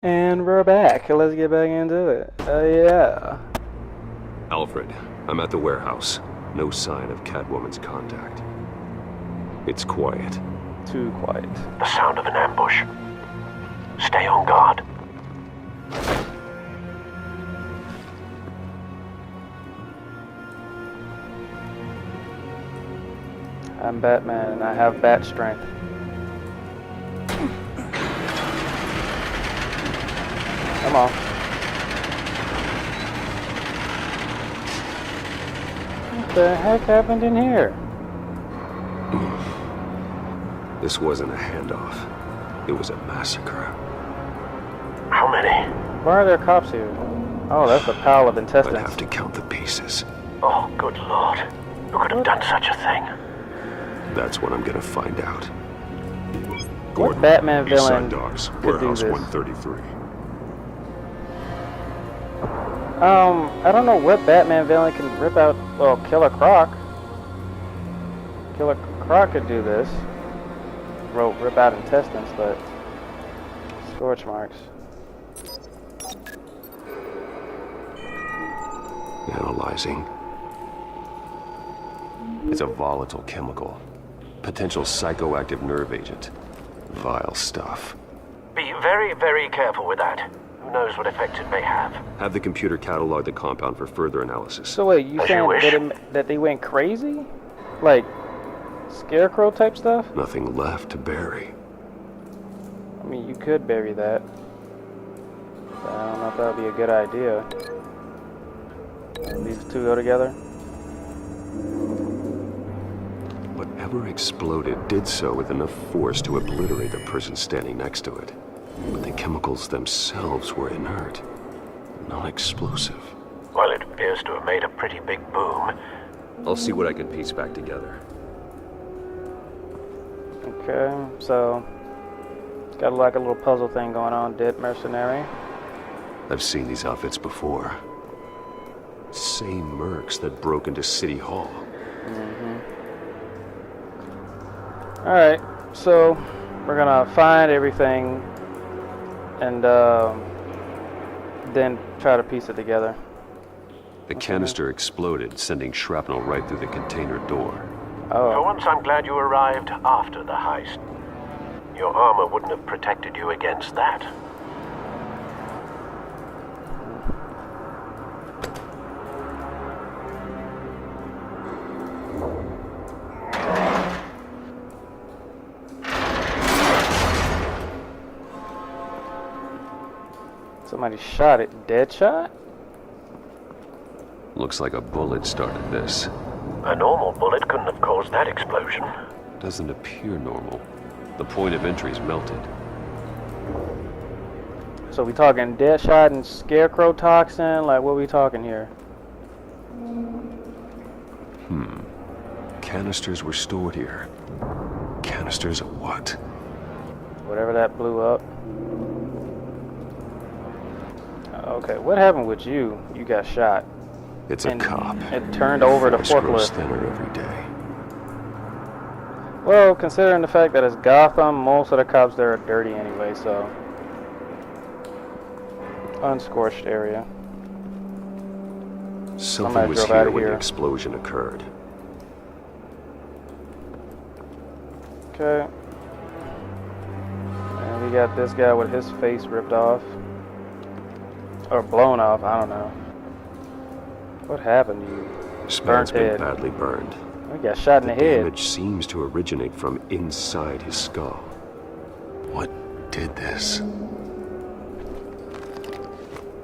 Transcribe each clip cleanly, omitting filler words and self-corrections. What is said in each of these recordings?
And we're back. Let's get back into it. Yeah. Alfred, I'm at the warehouse. No sign of Catwoman's contact. It's quiet. Too quiet. The sound of an ambush. Stay on guard. I'm Batman and I have bat strength. Come on. What the heck happened in here? This wasn't a handoff. It was a massacre. How many? Why are there cops here? Oh, that's a pile of intestines. I'd have to count the pieces. Oh, good lord. Who could have done such a thing? That's what I'm gonna find out. What Gordon, Batman villain Eastside Docks, could do Warehouse this? 133. I don't know what Batman villain can rip out. Well, Killer Croc. Killer Croc could do this. Rip out intestines, but scorch marks. Analyzing. It's a volatile chemical. Potential psychoactive nerve agent. Vile stuff. Be very, very careful with that. Who knows what effect it may have. Have the computer catalog the compound for further analysis. So wait, you As saying you wish. that they went crazy? Like scarecrow type stuff? Nothing left to bury. I mean, you could bury that. But I don't know if that would be a good idea. These two go together. Whatever exploded did so with enough force to obliterate the person standing next to it. But the chemicals themselves were inert, non-explosive. Well, it appears to have made a pretty big boom. I'll see what I can piece back together. Okay, so got like a little puzzle thing going on. Dead mercenary. I've seen these outfits before. Same mercs that broke into City Hall. Alright, so we're gonna find everything and then try to piece it together. The canister exploded, sending shrapnel right through the container door. For Oh, once, I'm glad you arrived after the heist. Your armor wouldn't have protected you against that. somebody shot it. Dead shot? Looks like a bullet started this. A normal bullet couldn't have caused that explosion. Doesn't appear normal. The point of entry's melted. So we talking dead shot and scarecrow toxin? Like, what we talking here? Canisters were stored here. Canisters of what? Whatever that blew up. Okay, what happened with you? You got shot. It's a And cop. it turned over the Force grows forklift. thinner every day. Well, considering the fact that it's Gotham, most of the cops there are dirty anyway, so. Unscorched area. Something was drove out here of when the here. explosion occurred. Okay. And we got this guy with his face ripped off. Or blown off, I don't know. What happened to you? This Burnt man's been head. badly burned. We got shot in the head. Damage seems to originate from inside his skull. What did this?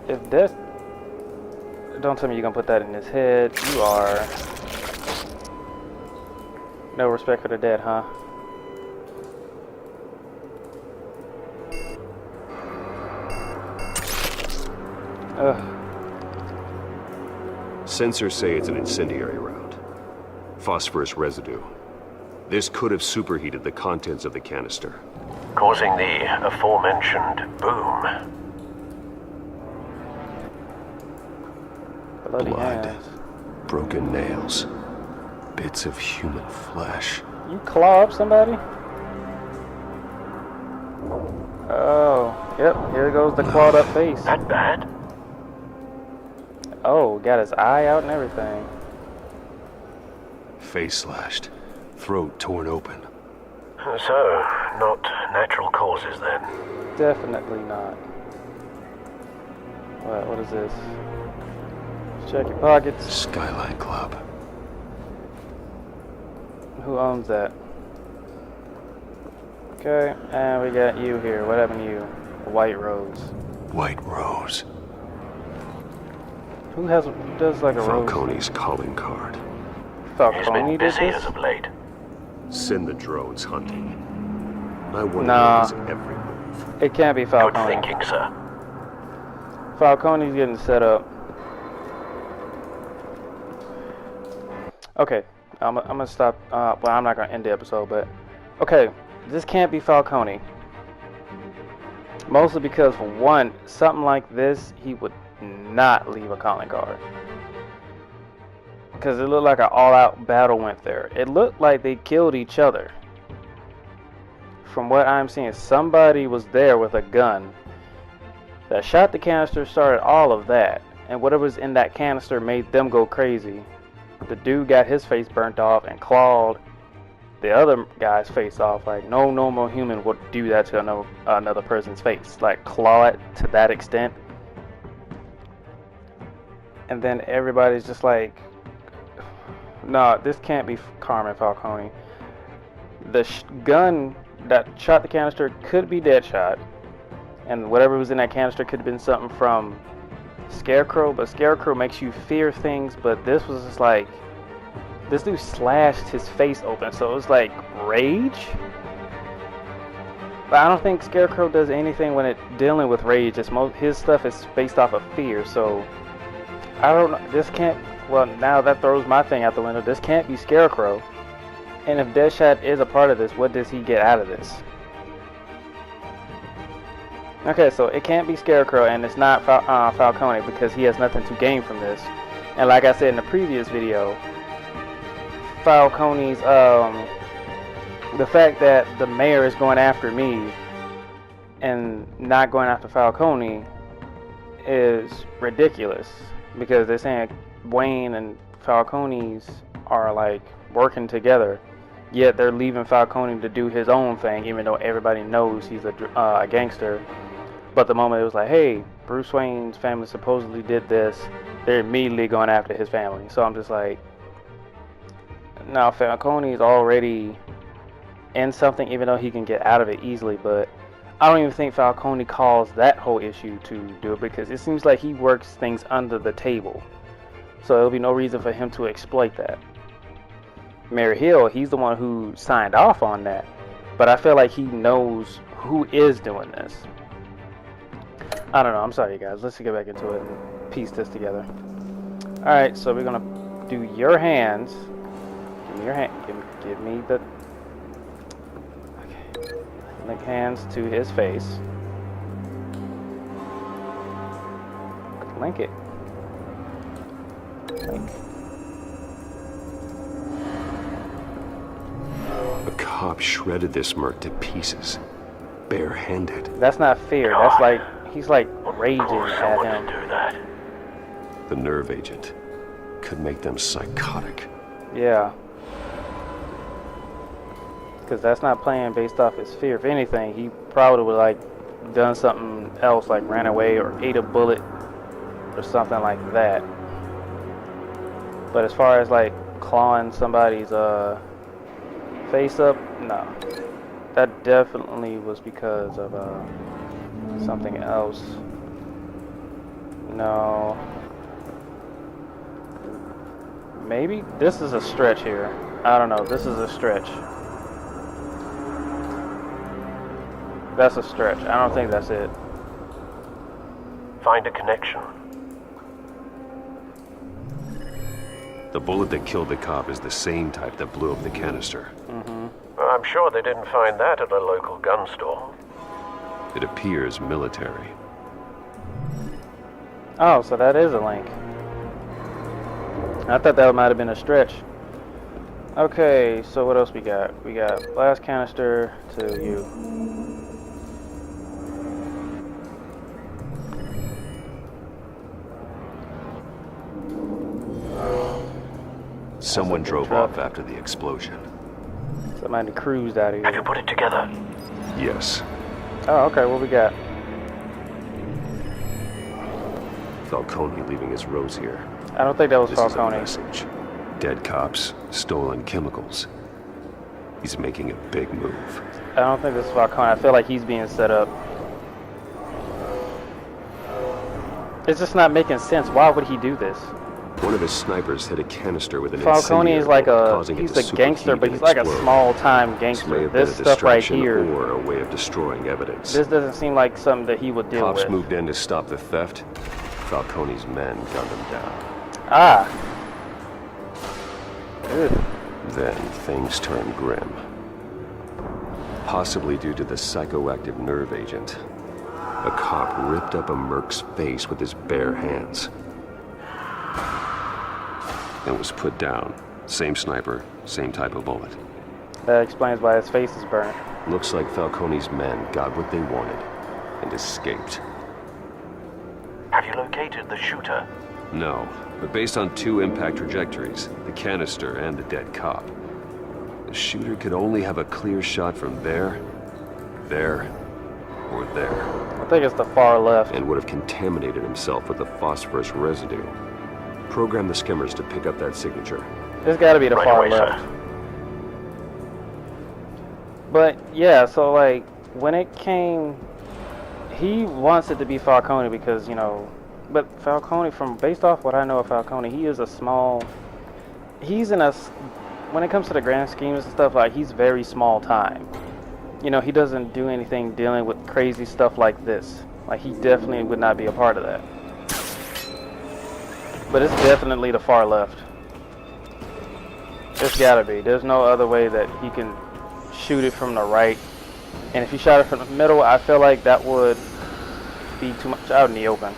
If that... Don't tell me you're gonna put that in his head. You are... No respect for the dead, huh? Ugh. Sensors say it's an incendiary round. Phosphorus residue. This could have superheated the contents of the canister. Causing the aforementioned boom. Bloody Blood. hands. Broken nails. Bits of human flesh. You claw up somebody? Oh, Yep, here goes the clawed up face. That bad? Oh, got his eye out and everything. Face slashed, throat torn open. So, not natural causes then. Definitely not. What is this? Check your pockets. Skyline Club. Who owns that? Okay, and we got you here. What happened to you? White Rose. White Rose. Who does like a rose? Falcone's calling card. He's Falcone been did busy this? as of late. Send the drones hunting. I want Nah. to know his every move. It can't be Good Falcone. thinking, sir. Falcone's getting set up. Okay, I'm gonna stop. Well, I'm not gonna end the episode, but okay, this can't be Falcone. Mostly because, for one, something like this, he would not leave a calling card. Because it looked like an all-out battle went there. It looked like they killed each other. From what I'm seeing, somebody was there with a gun that shot the canister, started all of that, and whatever's in that canister made them go crazy. The dude got his face burnt off and clawed the other guy's face off. Like, no normal human would do that to another person's face. Like, claw it to that extent. And then everybody's just like, no, this can't be Carmen Falcone. The gun that shot the canister could be Deadshot. And whatever was in that canister could have been something from Scarecrow, but Scarecrow makes you fear things, but this was just like, this dude slashed his face open, so it was like rage. But I don't think Scarecrow does anything when it dealing with rage. It's his stuff is based off of fear, so I don't know. This can't, well, now that throws my thing out the window. This can't be Scarecrow. And if Deadshot is a part of this, what does he get out of this? Okay, so it can't be Scarecrow, and it's not Falcone, because he has nothing to gain from this. And like I said in the previous video, Falcone's, the fact that the mayor is going after me and not going after Falcone is ridiculous, because they're saying Wayne and Falcone's are like working together, yet they're leaving Falcone to do his own thing, even though everybody knows he's a gangster. But the moment it was like, hey, Bruce Wayne's family supposedly did this, they're immediately going after his family. So I'm just like, now Falcone's already in something, even though he can get out of it easily. But I don't even think Falcone caused that whole issue to do it, because it seems like he works things under the table. So there'll be no reason for him to exploit that. Mayor Hill, he's the one who signed off on that. But I feel like he knows who is doing this. I don't know. I'm sorry, you guys. Let's get back into it and piece this together. Alright, so we're going to do your hands. Give me your hand. Give me the... Okay. Link hands to his face. Link it. Link. A cop shredded this merc to pieces. Barehanded. That's not fear. That's like... He's like raging Cause at someone him. to do that. The nerve agent could make them psychotic. Yeah. Because that's not playing based off his fear. If anything, he probably would like done something else, like ran away or ate a bullet or something like that. But as far as like clawing somebody's face up, no. That definitely was because of something else. No. Maybe this is a stretch here. I don't know. This is a stretch. That's a stretch. I don't think that's it. Find a connection. The bullet that killed the cop is the same type that blew up the canister. Well, I'm sure they didn't find that at a local gun store. It appears military. Oh, so that is a link. I thought that might have been a stretch. Okay, so what else we got? We got blast canister to you. Someone good drove truck. off after the explosion. Somebody cruised out of Have you here. put it together? Yes. Oh, okay, what we got? Falcone leaving his rose here. I don't think that was This is a Falcone. message. Dead cops, stolen chemicals. He's making a big move. I don't think this is Falcone. I feel like he's being set up. It's just not making sense. Why would he do this? One of his snipers hit a canister with an Falcone is incendiary, like causing it he's to a gangster, superheat but and he's like a explode. small-time This may gangster. have been a This stuff right distraction here, or a way of destroying evidence. this doesn't seem like something that he would deal Cops with. moved in to stop the theft. Falcone's men gunned him down. Ah. Ugh. Then things turned grim. Possibly due to the psychoactive nerve agent. A cop ripped up a merc's face with his bare hands. And was put down. Same sniper, same type of bullet. That explains why his face is burnt. Looks like Falcone's men got what they wanted and escaped. Have you located the shooter? No, but based on two impact trajectories, the canister and the dead cop, the shooter could only have a clear shot from there, or there, I think it's the far left. and would have contaminated himself with the phosphorus residue. Program the skimmers to pick up that signature. It's got to be the Right far away, left. sir. But yeah, so like when it came, he wants it to be Falcone because but Falcone, from based off what I know of Falcone, he is a small. He's in a. When it comes to the grand schemes and stuff, like he's very small time. He doesn't do anything dealing with crazy stuff like this. Like he definitely would not be a part of that. But it's definitely the far left. It's gotta be. There's no other way that he can shoot it from the right. And if he shot it from the middle, I feel like that would be too much out in the open.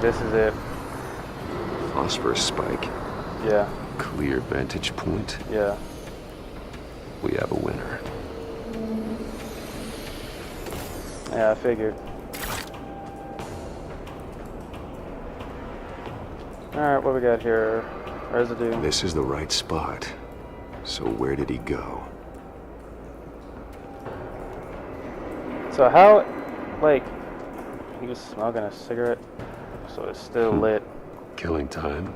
This is it. Phosphorus spike, Yeah, clear vantage point. yeah. We have a winner. Yeah, I figured. Alright, what we got here? Residue. This is the right spot. So where did he go? So how, like, he was smoking a cigarette, so it's still lit. Killing time?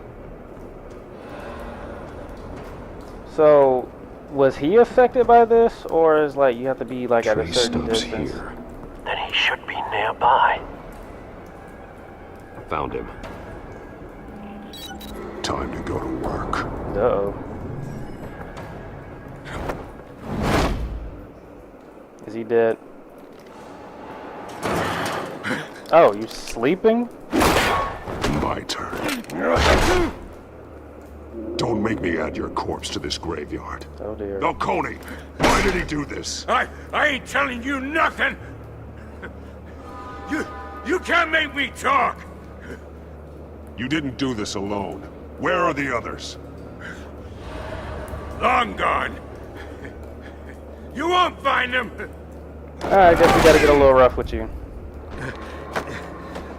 So, was he affected by this, or is like you have to be like at a Trace certain stops distance? here. Then he should be nearby. Found him. Time to go to work. Uh-oh. Is he dead? Oh, you sleeping? My turn. Don't make me add your corpse to this graveyard. Oh dear. Falcone, why did he do this? I ain't telling you nothing. You can't make me talk. You didn't do this alone. Where are the others? Long gone. You won't find them. Alright, I guess we gotta get a little rough with you.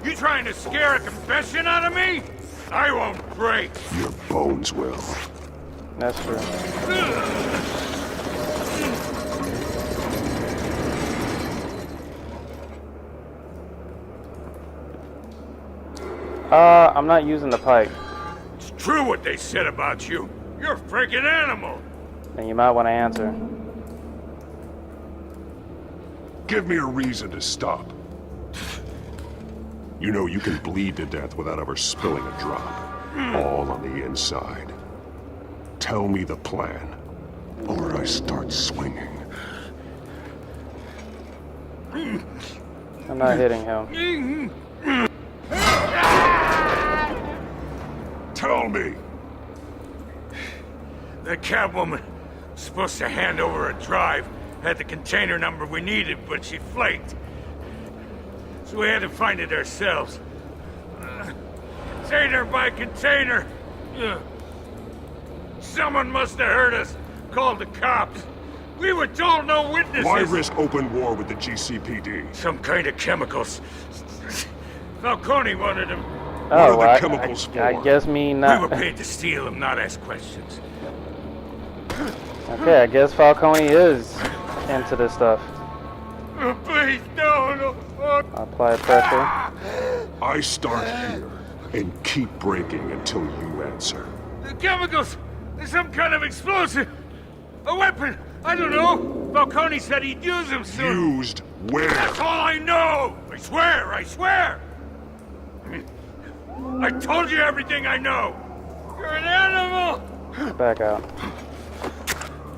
You trying to scare a confession out of me? I won't break. Your bones will. That's true. I'm not using the pipe. It's true what they said about you. You're a freaking animal. Then you might want to answer. Give me a reason to stop. You know you can bleed to death without ever spilling a drop. All on the inside. Tell me the plan, or I start swinging. I'm not hitting him. Tell me! The Catwoman was supposed to hand over a drive. Had the container number we needed, but she flaked. So we had to find it ourselves. Container by container. Someone must have heard us. Called the cops. We were told no witnesses. Why risk open war with the GCPD? Some kind of chemicals. Falcone wanted them. Oh, are the chemicals I for? guess me We not. were paid to steal them, not ask questions. Okay, I guess Falcone is into this stuff. Oh, please, no. Apply pressure. I start here and keep breaking until you answer. The chemicals! There's some kind of explosive! A weapon! I don't know! Falcone said he'd use them soon! Used where? That's all I know! I swear! I told you everything I know! You're an animal! Back out.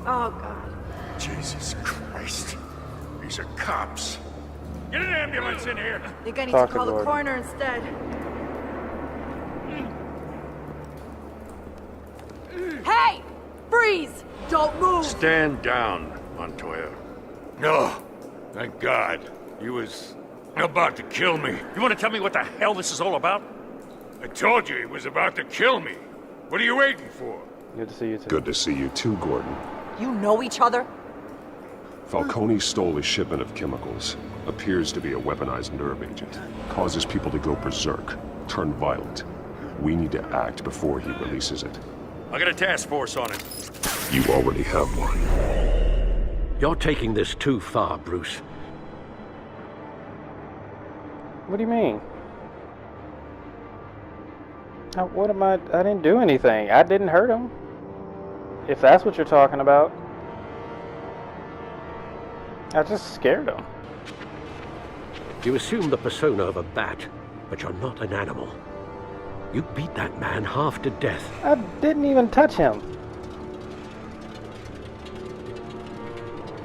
Oh, God. Jesus Christ. These are cops. Get an ambulance in here! I think I need Talk to call to the Gordon. coroner instead. Hey! Freeze! Don't move! Stand down, Montoya. No. Thank God. He was about to kill me. You want to tell me what the hell this is all about? I told you he was about to kill me. What are you waiting for? Good to see you too. Good to see you too, Gordon. You know each other? Falcone stole a shipment of chemicals. Appears to be a weaponized nerve agent. Causes people to go berserk, turn violent. We need to act before he releases it. I got a task force on it. You already have one. You're taking this too far, Bruce. What do you mean? What am I didn't do anything. I didn't hurt him. If that's what you're talking about. I just scared him. You assume the persona of a bat, but you're not an animal. You beat that man half to death. I didn't even touch him.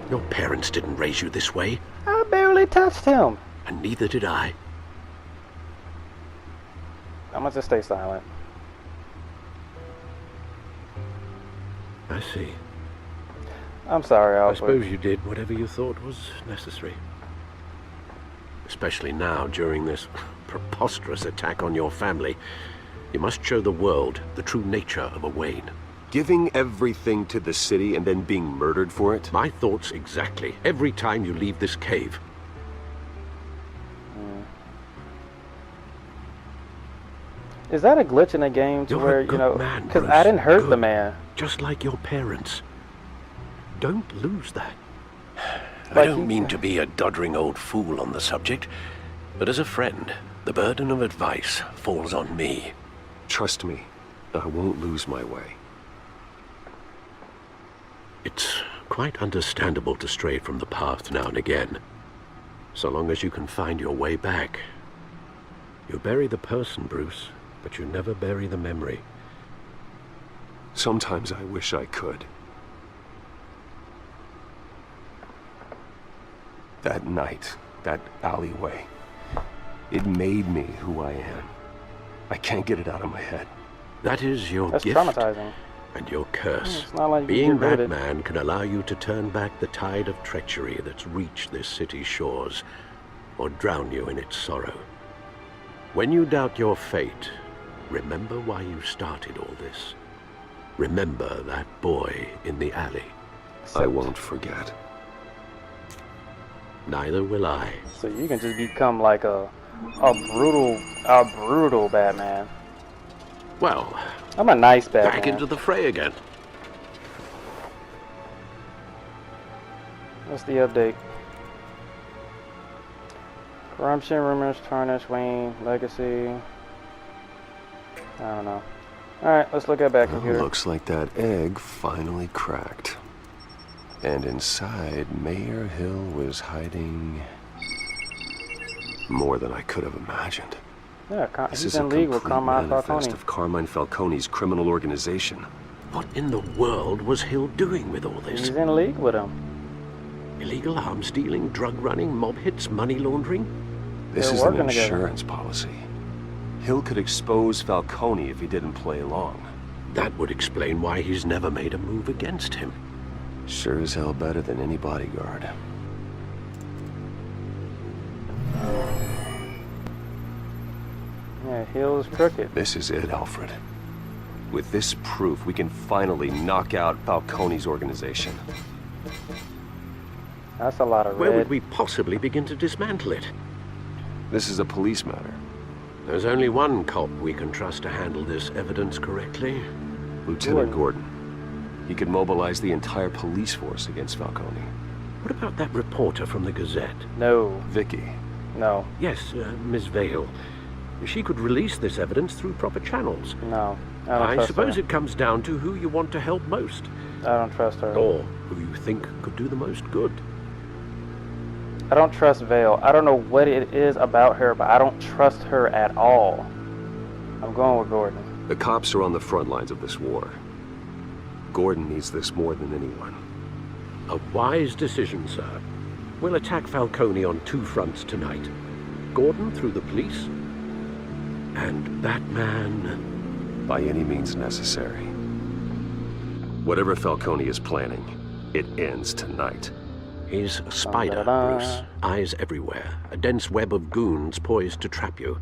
Your parents didn't raise you this way, I barely touched him. and neither did I. I'm gonna just stay silent. I see. I'm sorry, I Alfred. suppose you did whatever you thought was necessary. Especially now, during this preposterous attack on your family. You must show the world the true nature of a Wayne. Giving everything to the city and then being murdered for it? My thoughts exactly. Every time you leave this cave. Is that a glitch in the game to You're a where, good you know, man, because Bruce. I didn't hurt the Good. man. Just like your parents. Don't lose that. Like I don't you- mean to be a doddering old fool on the subject, but as a friend, the burden of advice falls on me. Trust me, I won't lose my way. It's quite understandable to stray from the path now and again, so long as you can find your way back. You bury the person, Bruce, but you never bury the memory. Sometimes I wish I could. That night, that alleyway, it made me who I am. I can't get it out of my head. That is your That's gift traumatizing. and your curse. It's not like you can Being get rid of that it. man can allow you to turn back the tide of treachery that's reached this city's shores, or drown you in its sorrow. When you doubt your fate, remember why you started all this. Remember that boy in the alley. I won't forget. Neither will I. So you can just become like a brutal Batman. Well, I'm a nice Batman. back into the fray again. What's the update? Corruption, rumors, tarnish, Wayne, legacy. I don't know. Alright, let's look at back Well, computer. looks like that egg finally cracked. And inside, Mayor Hill was hiding more than I could have imagined. Yeah, This he's is a in league with complete Carmine manifest Falcone. of Carmine Falcone's criminal organization. What in the world was Hill doing with all this? He's in league with him. Illegal arms dealing, drug running, mob hits, money laundering? This They're is an working together. insurance policy. Hill could expose Falcone if he didn't play along. That would explain why he's never made a move against him. Sure as hell better than any bodyguard. Yeah, Hill's crooked. This is it, Alfred. With this proof, we can finally knock out Falcone's organization. That's a lot of Where red. would we possibly begin to dismantle it? This is a police matter. There's only one cop we can trust to handle this evidence correctly. Lieutenant Gordon. He could mobilize the entire police force against Falcone. What about that reporter from the Gazette? No. Vicky. No. Yes, Miss Vale. She could release this evidence through proper channels. No. I don't trust suppose her. it comes down to who you want to help most. I don't trust her. Or who you think could do the most good. I don't trust Vale. I don't know what it is about her, but I don't trust her at all. I'm going with Gordon. The cops are on the front lines of this war. Gordon needs this more than anyone. A wise decision, sir. We'll attack Falcone on two fronts tonight. Gordon through the police, and Batman... by any means necessary. Whatever Falcone is planning, it ends tonight. He's a spider, Dun-dun-dun. Bruce. Eyes everywhere. A dense web of goons poised to trap you.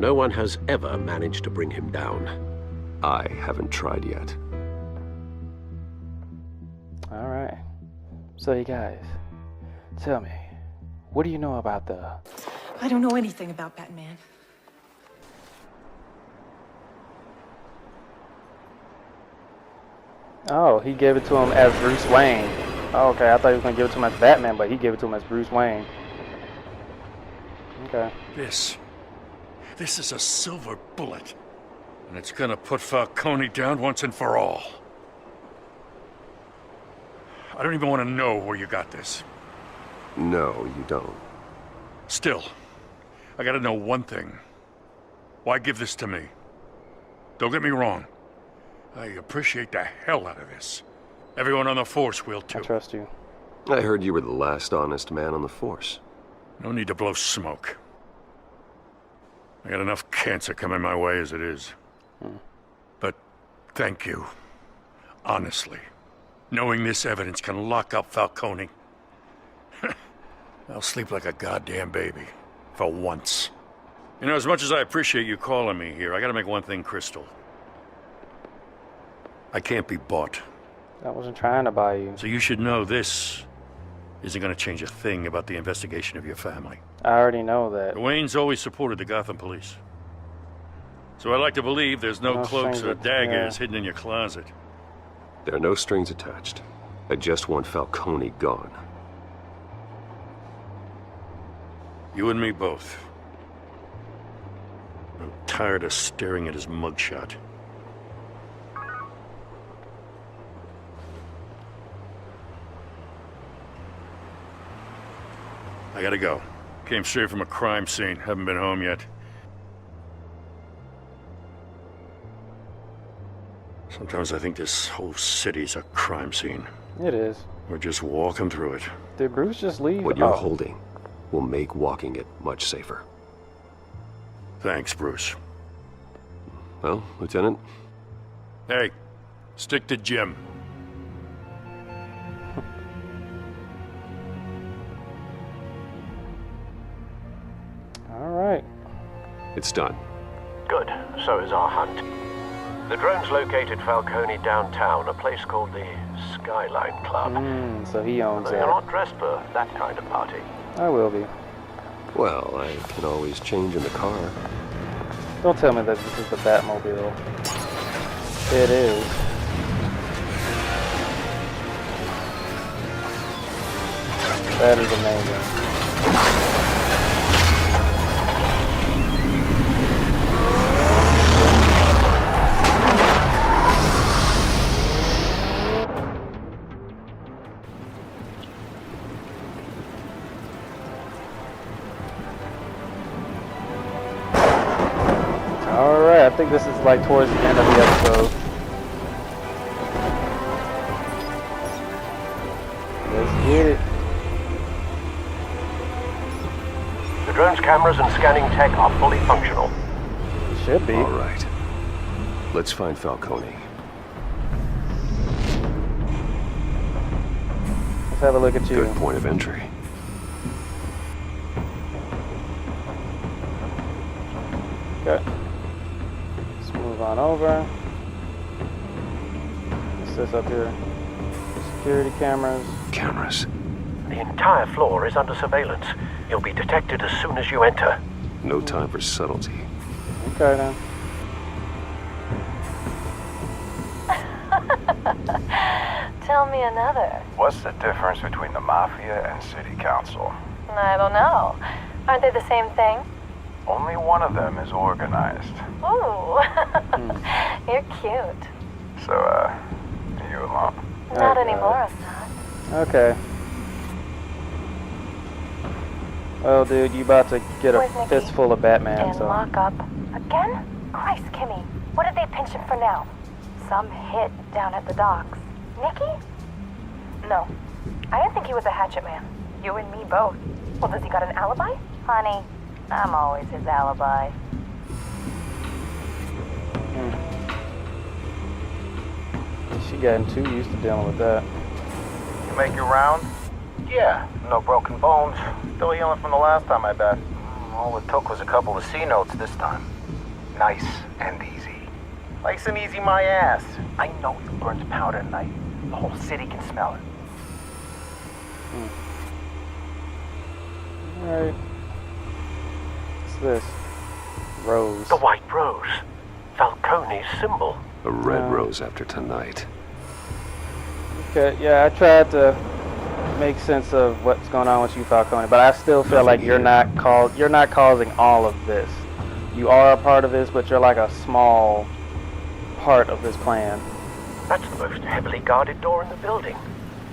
No one has ever managed to bring him down. I haven't tried yet. Alright. So you guys, tell me, what do you know about the... I don't know anything about Batman. Oh, he gave it to him as Bruce Wayne. Oh, okay, I thought he was going to give it to him as Batman, but he gave it to him as Bruce Wayne. Okay. This is a silver bullet. And it's gonna put Falcone down once and for all. I don't even want to know where you got this. No, you don't. Still, I gotta know one thing. Why give this to me? Don't get me wrong. I appreciate the hell out of this. Everyone on the force will I too. trust you. I heard you were the last honest man on the force. No need to blow smoke. I got enough cancer coming my way as it is. But thank you. Honestly. Knowing this evidence can lock up Falcone. I'll sleep like a goddamn baby. For once. You know, as much as I appreciate you calling me here, I gotta make one thing crystal. I can't be bought. I wasn't trying to buy you. So you should know this isn't gonna change a thing about the investigation of your family. I already know that. The Waynes always supported the Gotham police. So I like to believe there's no No cloaks or strings, daggers yeah. hidden in your closet. There are no strings attached. I just want Falcone gone. You and me both. I'm tired of staring at his mugshot. I gotta go. Came straight from a crime scene. Haven't been home yet. Sometimes I think this whole city's a crime scene. It is. We're just walking through it. Did Bruce just leave? What you're Oh. holding will make walking it much safer. Thanks, Bruce. Well, Lieutenant, Hey, stick to Jim. All right. it's done. Good. So is our hunt. The drones located Falcone downtown, a place called the Skyline Club. So he owns You're that. not dressed for that kind of party. I will be. Well, I can always change in the car. Don't tell me that this is the Batmobile. It is. That is amazing. Alright, I think this is like towards the end of the episode. Let's get it. The drone's cameras and scanning tech are fully functional. Should be. All right. Let's find Falcone. Let's have a look at you. Good point of entry. Okay. Let's move on over. What's this up here? Security cameras. Cameras. The entire floor is under surveillance. You'll be detected as soon as you enter. No time for subtlety. Okay then. Tell me another. What's the difference between the Mafia and City Council? I don't know. Aren't they the same thing? Only one of them is organized. Ooh. You're cute. So, are you alone? Not Okay. anymore, I'm not. Okay. Well, dude, you about to get a Where's Nikki? fistful of Batman, In so... lockup. Again? Christ, Kimmy. What did they pinch him for now? Some hit down at the docks. Nikki? No. I didn't think he was a hatchet man. You and me both. Well, does he got an alibi? Honey, I'm always his alibi. She getting too used to dealing with that. You make your round? Yeah, no broken bones. Still healing from the last time, I bet. All it took was a couple of C notes this time. Nice and easy. Nice and easy, my ass. I know you burned powder at night. The whole city can smell it. Alright. What's this? Rose. The white rose. Falcone's symbol. A red rose after tonight. Okay, yeah, I tried to make sense of what's going on with you, Falcone, but I still feel like you're not causing all of this. You are a part of this, but you're like a small part of this plan. That's the most heavily guarded door in the building.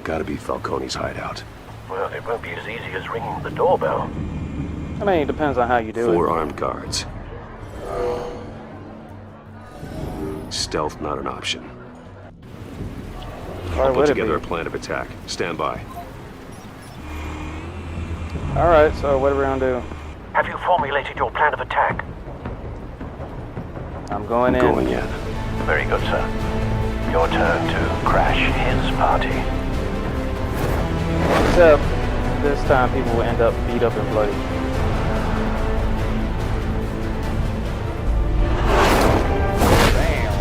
Gotta be Falcone's hideout. Well, it won't be as easy as ringing the doorbell. I mean, it depends on how you do 4 it. armed guards. Stealth not an option. Why I'll would put it together a be? plan of attack. Stand by. Alright, so what are we gonna do? Have you formulated your plan of attack? I'm going in. Going in. Very good, sir. Your turn to crash his party. Except, this time people will end up beat up and bloody. Damn.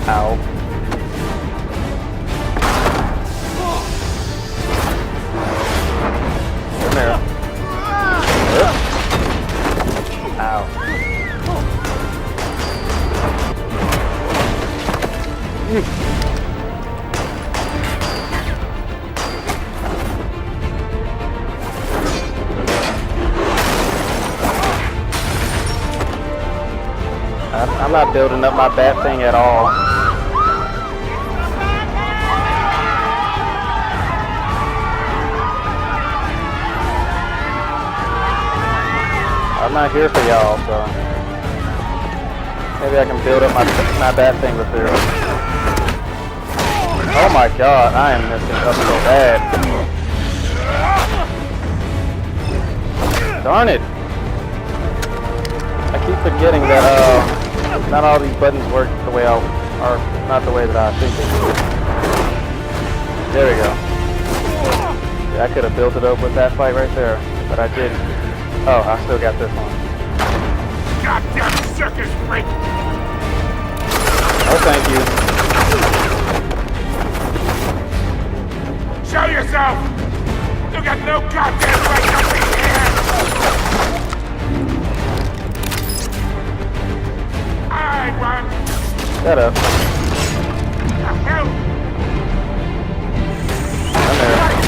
Ow. Come here. Yep. Ow. I'm not building up my bat thing at all. I'm not here for y'all, so maybe I can build up my bat thing with her. Oh my god, I am messing up so bad. Darn it. I keep forgetting that not all these buttons work the way or not the way that I think they do. There we go. Yeah, I could have built it up with that fight right there, but I didn't. Oh, I still got this one. Goddamn circus freak! Oh, thank you. Show yourself! You got no goddamn right to be here! Alright, one. Shut up. Hell! I'm there.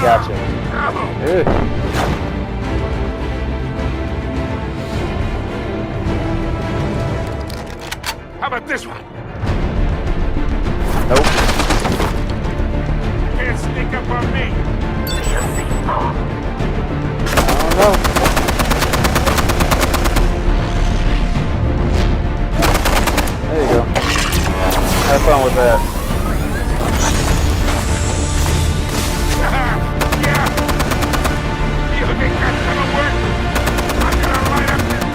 Gotcha. Ugh. How about this one? Nope. Can't sneak up on me. I don't know. There you go. Have fun with that. Yeah. You think that's gonna work? I'm gonna light up this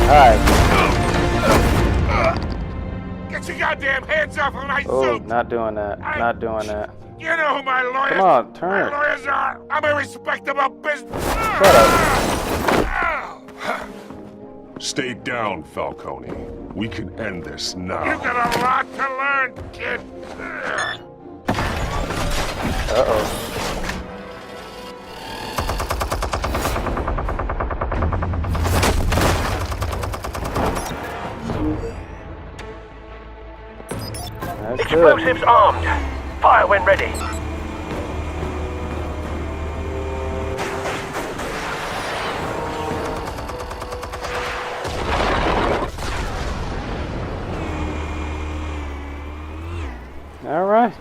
Alright. Get your goddamn hands off of my Oh, suit! not doing that. Not doing that. You know who my lawyers Come on, turn. My lawyers are! I'm a respectable business... Shut up. Stay down, Falcone. We can end this now. You got a lot to learn, kid. Uh-oh. That's good. Explosives armed. Fire when ready. All right.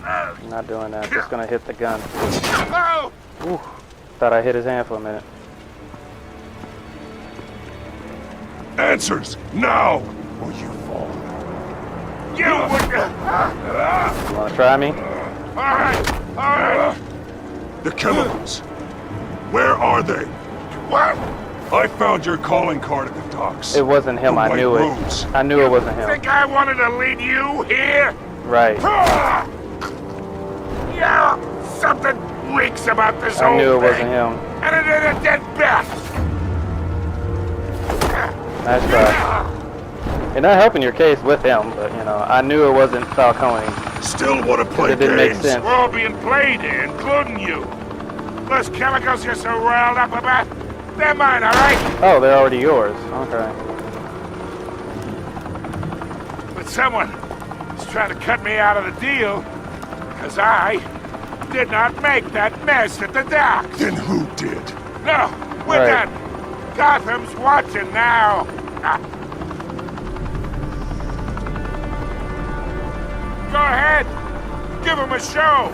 I'm not doing that. Just gonna hit the gun. Ooh, thought I hit his hand for a minute. Answers now, or you fall. You You wanna try me? Alright. The chemicals. Where are they? What? I found your calling card at the docks. It wasn't him. The I white knew rose. it. I knew it wasn't him. Think I wanted to lead you here? Right. Yeah, something reeks about this I whole knew it thing. wasn't him. And it ain't a dead bat. Nice try. You're not helping your case with him, but you know, I knew it wasn't Falcone. Still want to play It didn't make games? sense. We're all being played here, including you. Those chemicals you're so riled up about, they're mine, all right? Oh, they're already yours. Okay. But someone is trying to cut me out of the deal, because I did not make that mess at the docks. Then who did? No, we're Right. done. Gotham's watching now. Go ahead. Give him a show.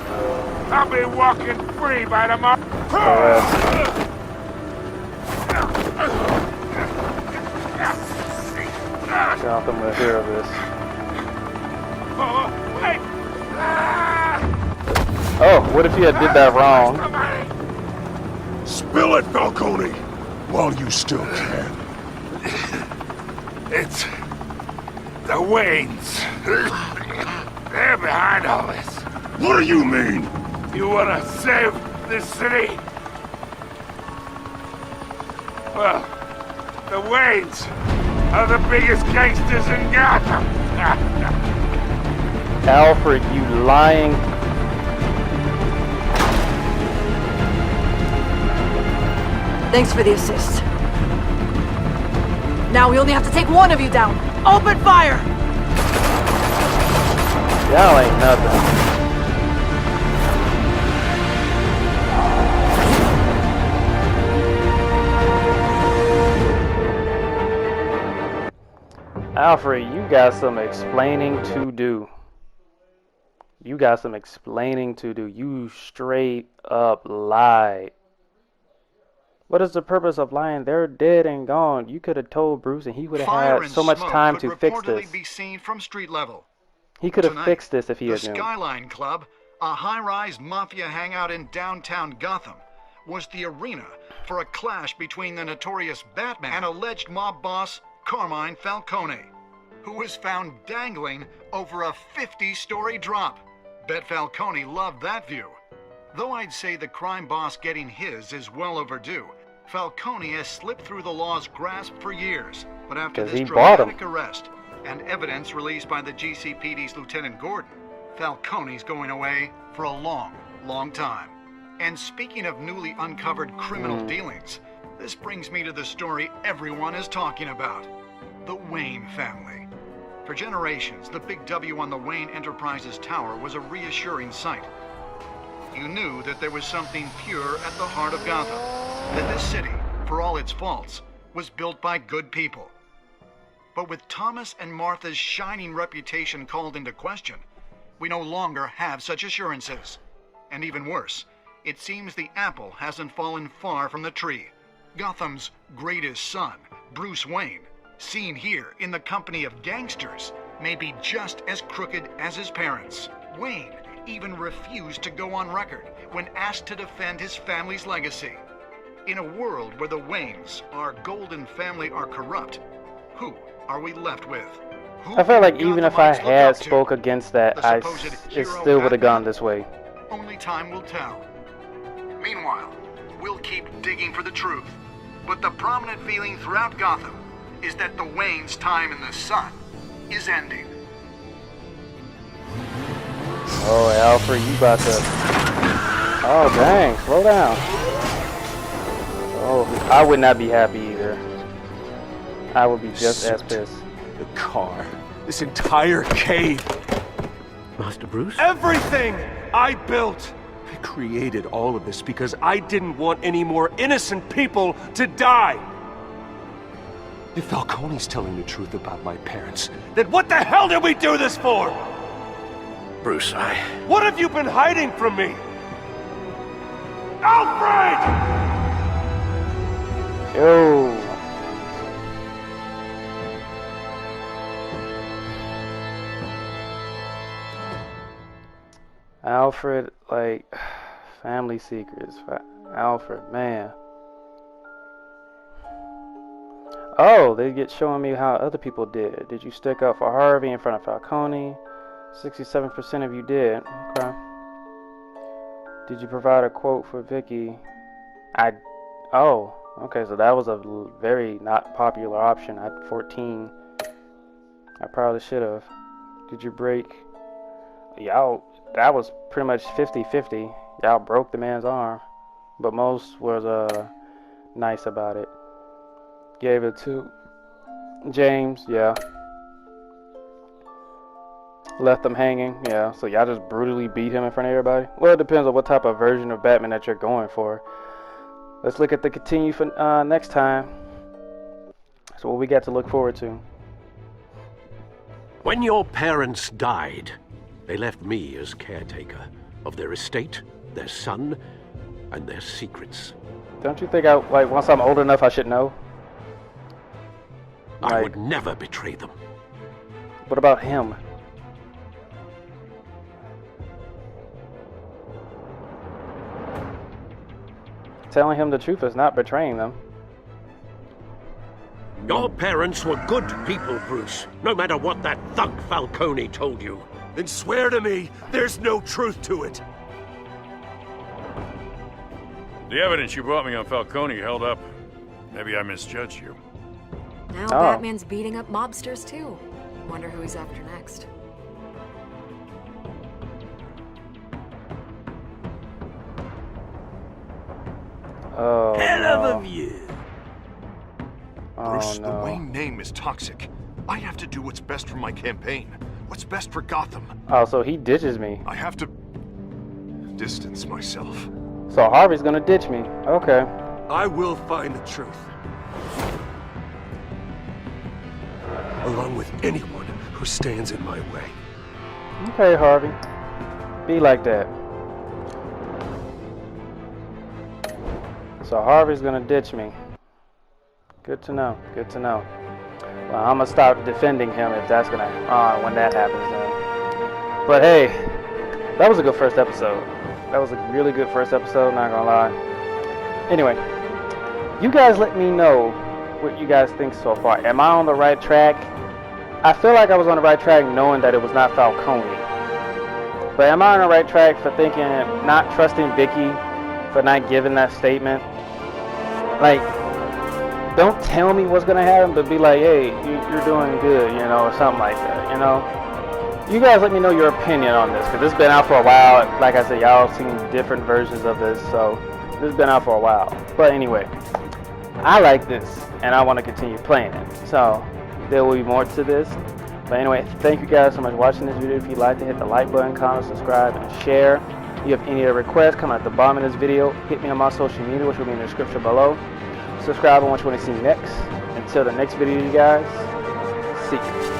I'll be walking free by tomorrow. Gotham will hear of this. Oh, wait. Oh, what if you had did that wrong? Spill it, Falcone, while you still can. It's the Waynes. They're behind all this. What do you mean? You wanna save this city? Well, the Waynes are the biggest gangsters in Gotham. Alfred, you lying. Thanks for the assist. Now we only have to take one of you down. Open fire! Y'all ain't nothing. Alfred, you got some explaining to do. You got some explaining to do. You straight up lied. What is the purpose of lying? They're dead and gone. You could have told Bruce and he would have had so much time to fix this. Be seen from street level. He could have Tonight, fixed this if he the had known. Skyline Club, a high-rise mafia hangout in downtown Gotham, was the arena for a clash between the notorious Batman and alleged mob boss Carmine Falcone, who was found dangling over a 50-story drop. Bet Falcone loved that view. Though I'd say the crime boss getting his is well overdue, Falcone has slipped through the law's grasp for years. But after this dramatic arrest and evidence released by the GCPD's Lieutenant Gordon, Falcone's going away for a long, long time. And speaking of newly uncovered criminal dealings, this brings me to the story everyone is talking about. The Wayne family. For generations, the big W on the Wayne Enterprises Tower was a reassuring sight. You knew that there was something pure at the heart of Gotham. That this city, for all its faults, was built by good people. But with Thomas and Martha's shining reputation called into question, we no longer have such assurances. And even worse, it seems the apple hasn't fallen far from the tree. Gotham's greatest son, Bruce Wayne, seen here in the company of gangsters, may be just as crooked as his parents. Wayne even refused to go on record when asked to defend his family's legacy. In a world where the Waynes, our golden family, are corrupt, who are we left with? Who I felt like can even if I Gothamites look had up to? spoke against that, The supposed it hero still would have gone Batman? this way. Only time will tell. Meanwhile, we'll keep digging for the truth. But the prominent feeling throughout Gotham is that the Wayne's time in the sun is ending. Oh, Alfred, you about to... Oh, dang, slow down. Oh, I would not be happy either. I would be just as pissed. The car. This entire cave. Master Bruce? Everything I built. I created all of this because I didn't want any more innocent people to die. If Falcone's telling the truth about my parents, then what the hell did we do this for? Bruce, What have you been hiding from me? Alfred! Yo. Alfred, like, family secrets. Alfred, man. Oh, they get showing me how other people did. Did you stick up for Harvey in front of Falcone? 67% of you did. Okay. Did you provide a quote for Vicky? Oh, okay, so that was a very not popular option. I had 14. I probably should have. Did you break? Y'all, that was pretty much 50-50. Y'all broke the man's arm. But most was nice about it. Gave it to James, yeah. Left them hanging, yeah. So y'all just brutally beat him in front of everybody? Well, it depends on what type of version of Batman that you're going for. Let's look at the continue for next time. So what we got to look forward to. When your parents died, they left me as caretaker of their estate, their son, and their secrets. Don't you think once I'm old enough I should know? I would never betray them. What about him? Telling him the truth is not betraying them. Your parents were good people, Bruce, no matter what that thug Falcone told you. Then swear to me there's no truth to it. The evidence you brought me on Falcone held up. Maybe I misjudged you. Now Batman's beating up mobsters too. Wonder who he's after next. Oh, Hell of a view. Bruce, no. the Wayne name is toxic. I have to do what's best for my campaign. What's best for Gotham. Oh, so he ditches me. I have to distance myself. So Harvey's gonna ditch me. Okay. I will find the truth. Along with anyone who stands in my way. Okay, Harvey. Be like that. So Harvey's gonna ditch me. Good to know. Good to know. Well, I'm gonna start defending him if that's gonna when that happens then. But hey, that was a good first episode. That was a really good first episode, not gonna lie. Anyway, you guys let me know what you guys think so far. Am I on the right track? I feel like I was on the right track knowing that it was not Falcone. But am I on the right track for thinking, not trusting Vicky for not giving that statement? Like, don't tell me what's gonna happen, but be like, hey, you're doing good, you know, or something like that, you know? You guys let me know your opinion on this, because it's been out for a while. Like I said, y'all have seen different versions of this, so this has been out for a while. But anyway, I like this, and I want to continue playing it. So there will be more to this. But anyway, thank you guys so much for watching this video. If you'd like to hit the like button, comment, subscribe, and share. If you have any other requests, come at the bottom of this video. Hit me on my social media, which will be in the description below. Subscribe on what you want to see next. Until the next video, you guys, see you.